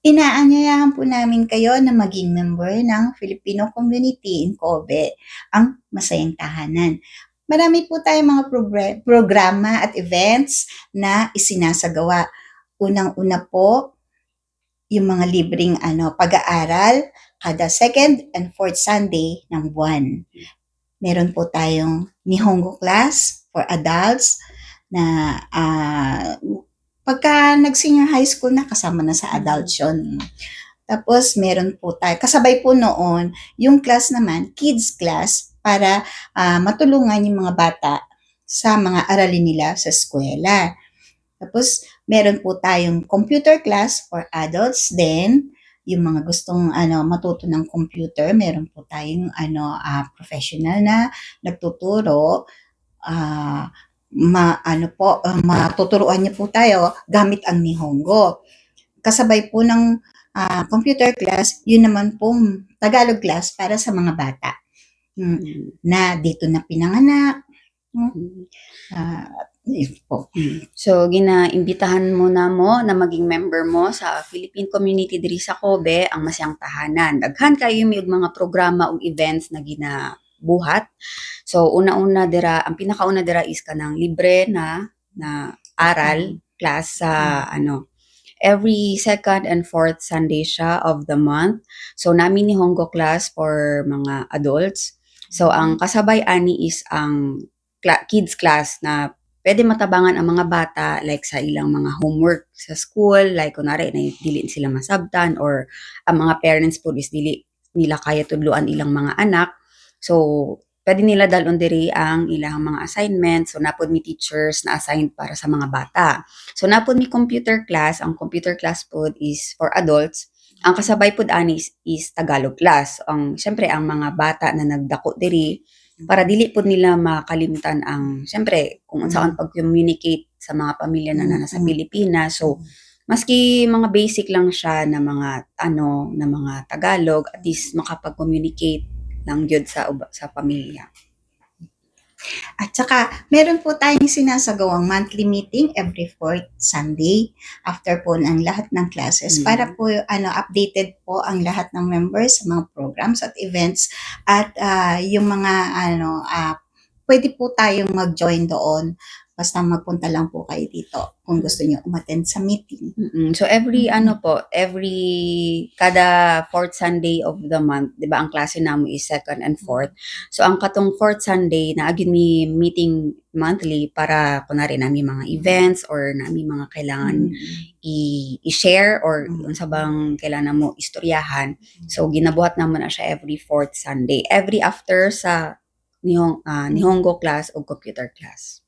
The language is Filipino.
Inaanyayahan po namin kayo na maging member ng Filipino Community in Kobe, ang Masayang Tahanan. Marami po tayong mga programa at events na isinasagawa. Unang-una po, yung mga libreng pag-aaral kada second and fourth Sunday ng buwan. Meron po tayong Nihongo class for adults na pagka nag-senior high school na, kasama na sa adults yun. Tapos meron po tayo, kasabay po noon, yung class naman, kids class, para matulungan yung mga bata sa mga aralin nila sa eskwela. Tapos meron po tayong computer class for adults din, yung mga gustong matuto ng computer, meron po tayong professional na nagtuturo. Matuturuan niyo po tayo gamit ang Nihongo. Kasabay po ng computer class, yun naman pong Tagalog class para sa mga bata na dito na pinanganak. Yun po. So, ginaimbitahan mo na maging member mo sa Philippine Community diri sa Kobe, ang Masayang Tahanan. Daghan kayo may mga programa o events na ginabuhat. So, una-una dira, ang pinakauna dira is kanang libre na aral class sa every second and fourth Sunday siya of the month. So, namin ni Hongo class for mga adults. So, ang kasabay ani is ang kids class na pwede matabangan ang mga bata like sa ilang mga homework sa school, like kunwari na dili sila masabtan or ang mga parents po is dili nila kaya tudluan ilang mga anak. So, pwede nila dalon diri ang ilang mga assignments. So, napod mi teachers na assigned para sa mga bata. So, napod mi computer class. Ang computer class po is for adults. Ang kasabay po ani is Tagalog class. Siyempre, ang mga bata na nagdako diri, para dili po nila makalimutan ang, siyempre, kung saan pag-communicate sa mga pamilya na nasa Pilipinas. So, maski mga basic lang siya na mga na mga Tagalog, at least makapag-communicate lang yun sa pamilya. At saka, meron po tayong sinasagawang monthly meeting every fourth Sunday after po ng lahat ng classes para po updated po ang lahat ng members sa mga programs at events at yung mga pwede po tayong mag-join doon. Basta magpunta lang po kayo dito kung gusto niyo umattend sa meeting. So every kada fourth Sunday of the month, 'di ba ang klase namo is second and fourth. So ang katong fourth Sunday na agin ni meeting monthly para kunari nami mga events or nami mga kailangan i-share or unsa bang kailangan mo istoryahan. So ginabuhat namo na siya every fourth Sunday. Every after sa Nihongo class o computer class.